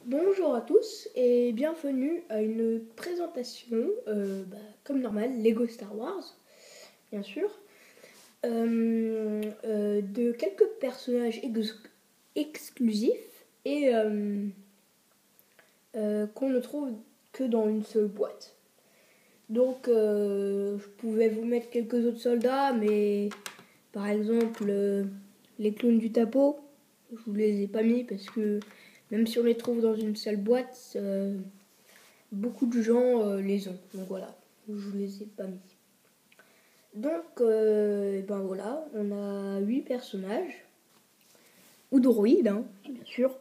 Bonjour à tous et bienvenue à une présentation, comme normal, Lego Star Wars, bien sûr, de quelques personnages exclusifs et qu'on ne trouve que dans une seule boîte. Donc, je pouvais vous mettre quelques autres soldats, mais par exemple, les clones du Tapo, je vous les ai pas mis parce que même si on les trouve dans une seule boîte, beaucoup de gens les ont. Donc voilà, je vous les ai pas mis. Donc, ben voilà, on a 8 personnages, ou droïdes, hein, bien sûr.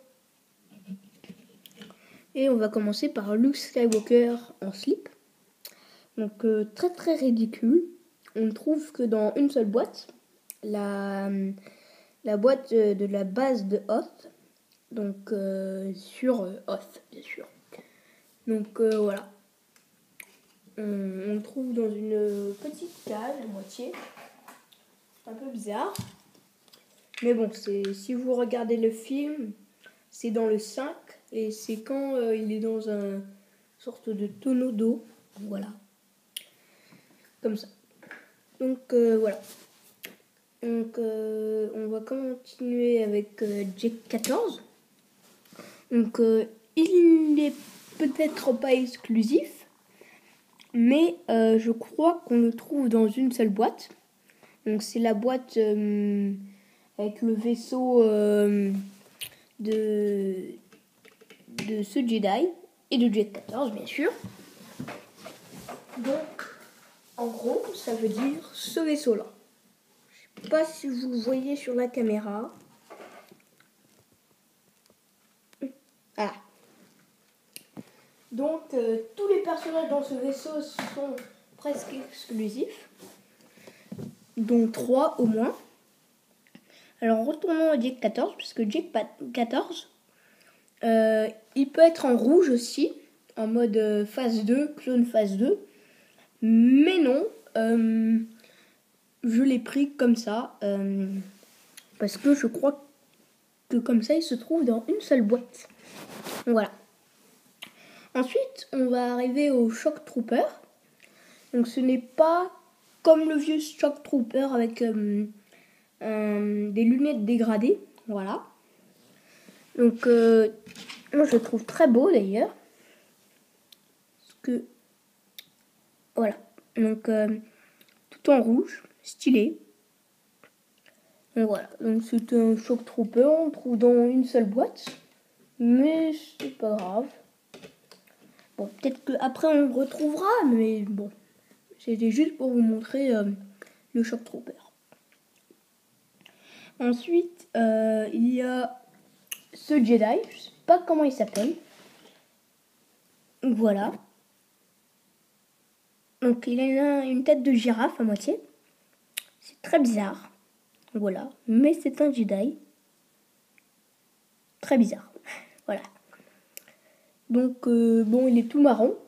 Et on va commencer par Luke Skywalker en slip. Donc très très ridicule. On ne trouve que dans une seule boîte. La boîte de la base de Hoth. Donc sur Hoth, bien sûr. Donc voilà. On le trouve dans une petite cage à moitié. Un peu bizarre. Mais bon, si vous regardez le film, c'est dans le 5. Et c'est quand il est dans un sorte de tonneau d'eau. Voilà. Comme ça. Donc voilà. Donc on va continuer avec Jake 14. Donc il n'est peut-être pas exclusif, mais je crois qu'on le trouve dans une seule boîte. Donc c'est la boîte avec le vaisseau de ce Jedi et de Jake 14 bien sûr. Donc en gros ça veut dire ce vaisseau là. Je sais pas si vous le voyez sur la caméra. Voilà. Donc tous les personnages dans ce vaisseau sont presque exclusifs, dont 3 au moins. Alors retournons à Jake 14, puisque Jake 14, il peut être en rouge aussi, en mode phase 2, clone phase 2. Mais non, je l'ai pris comme ça, parce que je crois que comme ça il se trouve dans une seule boîte. Voilà. Ensuite, on va arriver au Shock Trooper. Donc ce n'est pas comme le vieux Shock Trooper avec des lunettes dégradées. Voilà. Donc moi je le trouve très beau d'ailleurs. Parce que voilà. Donc tout en rouge, stylé. Donc voilà. Donc c'est un Shock Trooper, on le trouve dans une seule boîte. Mais c'est pas grave. Bon, peut-être qu'après on le retrouvera, mais bon. C'était juste pour vous montrer le Shock Trooper. Ensuite, il y a ce Jedi, je sais pas comment il s'appelle. Voilà. Donc il a une tête de girafe à moitié. C'est très bizarre. Voilà. Mais c'est un Jedi. Très bizarre. Voilà. Donc bon, il est tout marron.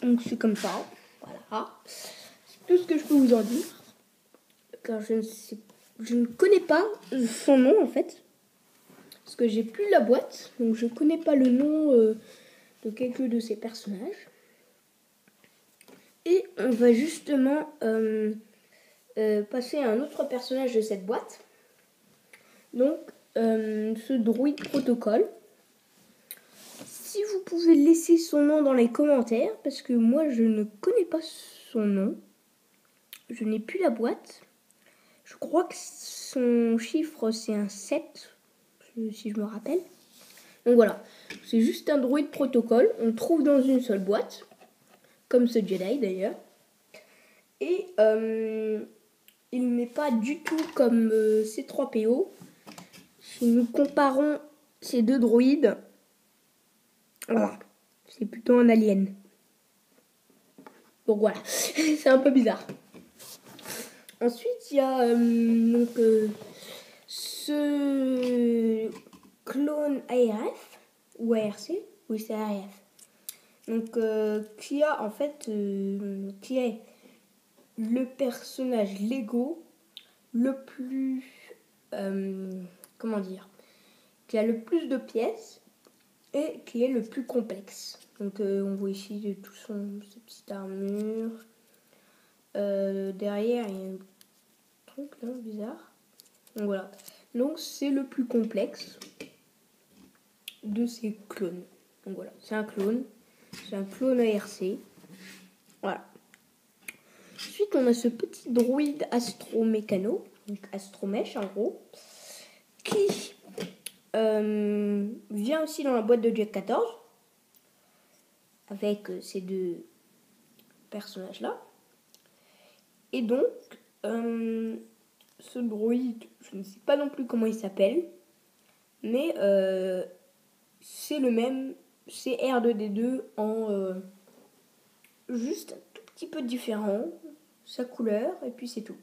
Donc c'est comme ça. Voilà. C'est tout ce que je peux vous en dire. Car je ne connais pas son nom en fait. Parce que j'ai plus la boîte. Donc je ne connais pas le nom de quelques de ces personnages. Et on va justement passer à un autre personnage de cette boîte. Donc, ce droïde protocole. Si vous pouvez laisser son nom dans les commentaires, parce que moi je ne connais pas son nom. Je n'ai plus la boîte. Je crois que son chiffre c'est un 7, si je me rappelle. Donc voilà, c'est juste un droïde protocole. On le trouve dans une seule boîte. Comme ce Jedi d'ailleurs. Et il n'est pas du tout comme C3PO. Si nous comparons ces deux droïdes, voilà, c'est plutôt un alien. Donc voilà, c'est un peu bizarre. Ensuite, il y a ce clone ARF, ou ARC, oui c'est ARF. Donc qui a en fait, qui est le personnage Lego le plus, comment dire, qui a le plus de pièces et qui est le plus complexe. Donc on voit ici de tout sa petite armure. Derrière il y a un truc là bizarre. Donc voilà. Donc c'est le plus complexe de ces clones. Donc voilà, c'est un clone. C'est un clone ARC. Voilà. Ensuite, on a ce petit droïde astromécano, donc astromèche en gros, qui vient aussi dans la boîte de Jack 14 avec ces deux personnages-là. Et donc, ce droïde, je ne sais pas non plus comment il s'appelle, mais c'est le même, c'est R2D2 en juste un tout petit peu différent, sa couleur, et puis c'est tout.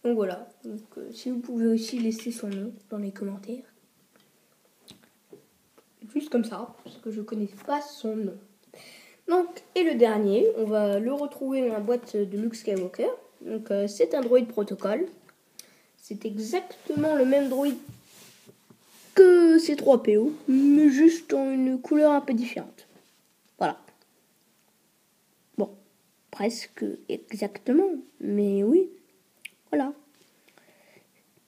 Donc voilà, donc, si vous pouvez aussi laisser son nom dans les commentaires. Juste comme ça, parce que je ne connais pas son nom. Donc, et le dernier, on va le retrouver dans la boîte de Luke Skywalker. Donc c'est un droïde protocole. C'est exactement le même droïde que C3PO, mais juste en une couleur un peu différente. Voilà. Bon, presque exactement, mais oui. Voilà.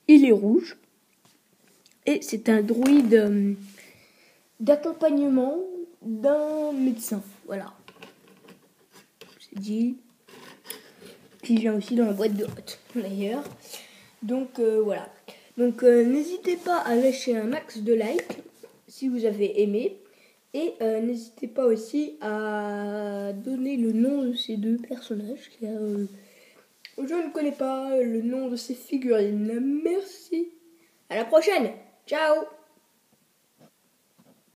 Il est rouge. Et c'est un droïde d'accompagnement d'un médecin. Voilà. C'est dit. Qui vient aussi dans la boîte de Hot, d'ailleurs. Donc voilà. Donc n'hésitez pas à lâcher un max de likes si vous avez aimé. Et n'hésitez pas aussi à donner le nom de ces deux personnages. Car, je ne connais pas le nom de ces figurines. Merci. À la prochaine. Ciao.